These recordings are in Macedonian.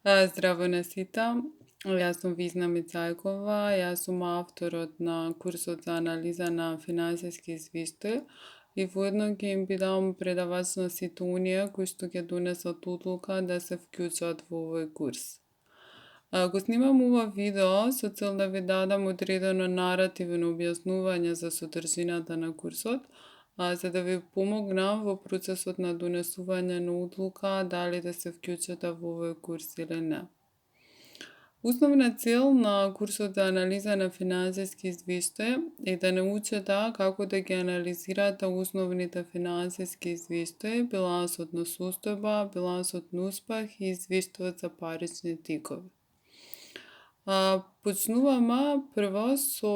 Здраво на сите. Јас сум Визна Мицајкова, јас сум авторот на курсот за анализа на финансиски извештај и воедно ќе им бидам предавач на сите оние кои што ќе донесат одлука да се вклучат во овој курс. Го снимам ова видео со цел да ви дадам одредено наративно објаснување за содржината на курсот, за да ви помогнам во процесот на донесување на одлука дали да се вклучите во овој курс или не. Основна цел на курсот за анализа на финансиски извештај е да научите како да ги анализирате основните финансиски извештаи, билансот на состојба, билансот на успех и извештајот за парични тикови. Почнуваме прво со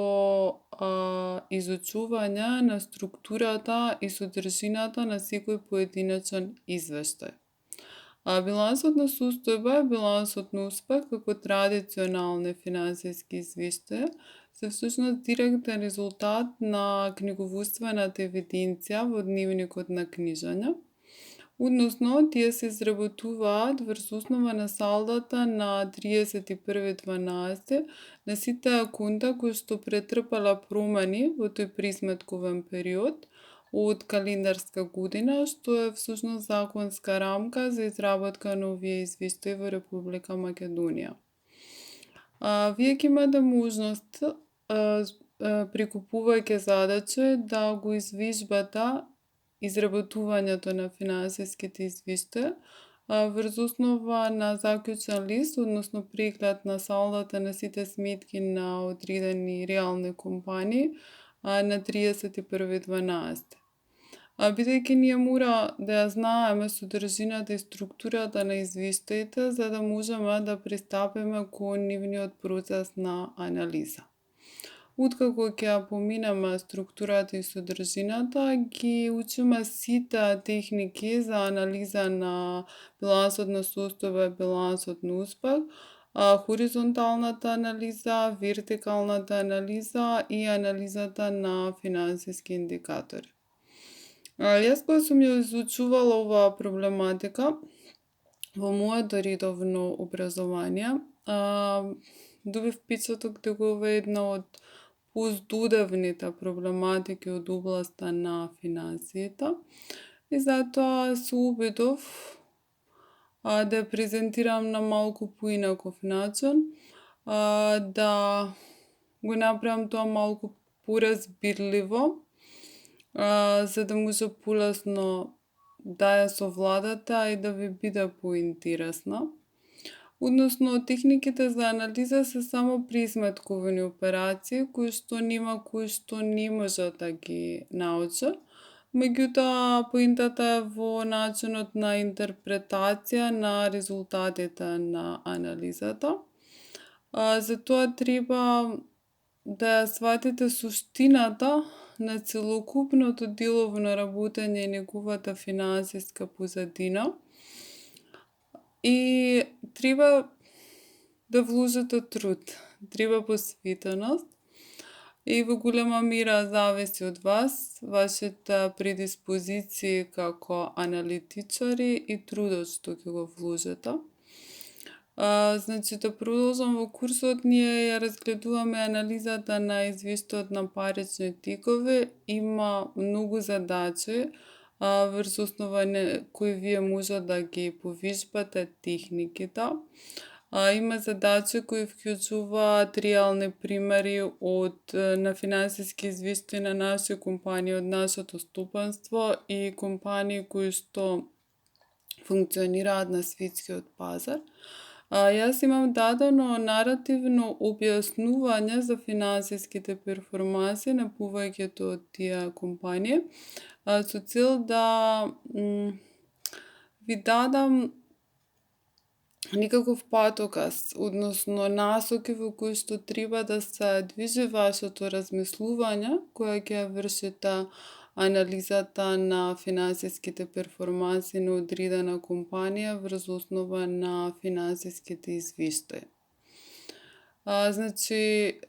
изучување на структурата и содржината на секој поединечен извештај. Билансот на состојба е билансот на успех како традиционални финансиски извештаи се всушност директен резултат на книговодствената евиденција во дневникот на книжање, односно тие се изработуваат врз основа на салдата на 31.12 на сите аконта кои што претрпела промени во тој присметковен период од календарска година, што е всушност законска рамка за изработка на овие извештаи во Република Македонија. Вие ќе имате можност, прикупувајќи задачи, да го извежбате изработувањето на финансиските извештаи врз основа на заклучен лист, односно преглед на салдата на сите сметки на одредени реални компании на 31.12. Бидејќи ние мора да ја знаеме содржината и структурата на извештаите, за да можеме да пристапиме кон нивниот процес на анализа. Откако ќе ја поминеме структурата и содржината, ги учиме сите техники за анализа на билансот на состојба и билансот на успех, хоризонталната анализа, вертикалната анализа и анализата на финансиски индикатори. Јас кога сум ја изучувала оваа проблематика во моето редовно образование, добив впечаток дека ова е една од поздодевните проблематики од областа на финансиите и затоа се обидов да ја презентирам на малку поинаков начин, да го направам тоа малку поразбирливо, за да може полесно да ја совладате и да ви биде поинтересна. Односно, техниките за анализа се само присметковни операции, кои што нема кој што не може да ги научи. Меѓутоа, поинтата е во начинот на интерпретација на резултатите на анализата. Затоа треба да ја сватите суштината на целокупното деловно работење и неговата финансиска позадина и треба да вложите труд, треба посветеност и во голема мера зависи од вас, вашите предиспозиции како аналитичари и трудот што ќе го вложите. Значи, да продолжам во курсот, ние ја разгледуваме анализата на извештајот на парични тикови. Има многу задачи врз основа на кои вие може да ги повежбате техниките. Има задачи кои вклучуваат реални примери на финансиски извештаи на наши компании од нашето стопанство и компании кои што функционираат на светскиот пазар. Јас имам дадено наративно објаснување за финансиските перформанси на повеќето од тие компании, со цел да ви дадам некаков патоказ, односно насоки во кои што треба да се движи вашето размислување, кога ќе ја вршите анализата на финансиските перформанси на одредена компанија врз основа на финансиските извештаи. Значи,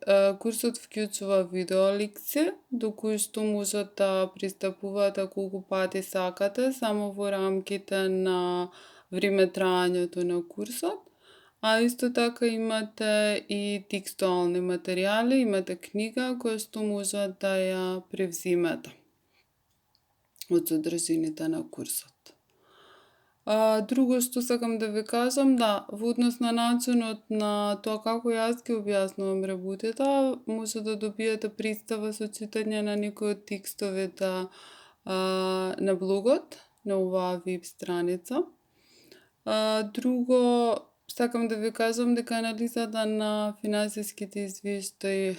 курсот вклучува видеолекции, до кои што можете да пристапувате колку пати сакате, само во рамките на време траењето на курсот. А исто така имате и текстуални материјали, имате книга која што може да ја превзимете од содржините на курсот. Друго што сакам да ви кажам, да, во однос на начинот на тоа како јас ги објаснувам работите, може да добиете представа со читање на некои од текстовите на блогот, на оваа веб страница. Друго, сакам да ви кажам дека анализата на финансиските извештаи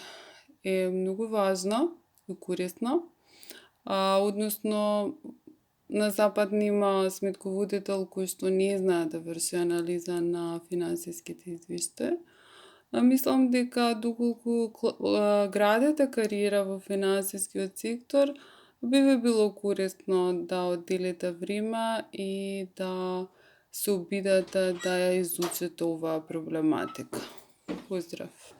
е многу важна и корисна, односно на Запад нема сметководител кој што не знае да врши анализа на финансиските извештаи. Мислам дека доколку градите кариера во финансискиот сектор, би ви било корисно да одделите време и да се обидете да ја изучите оваа проблематика. Поздрав!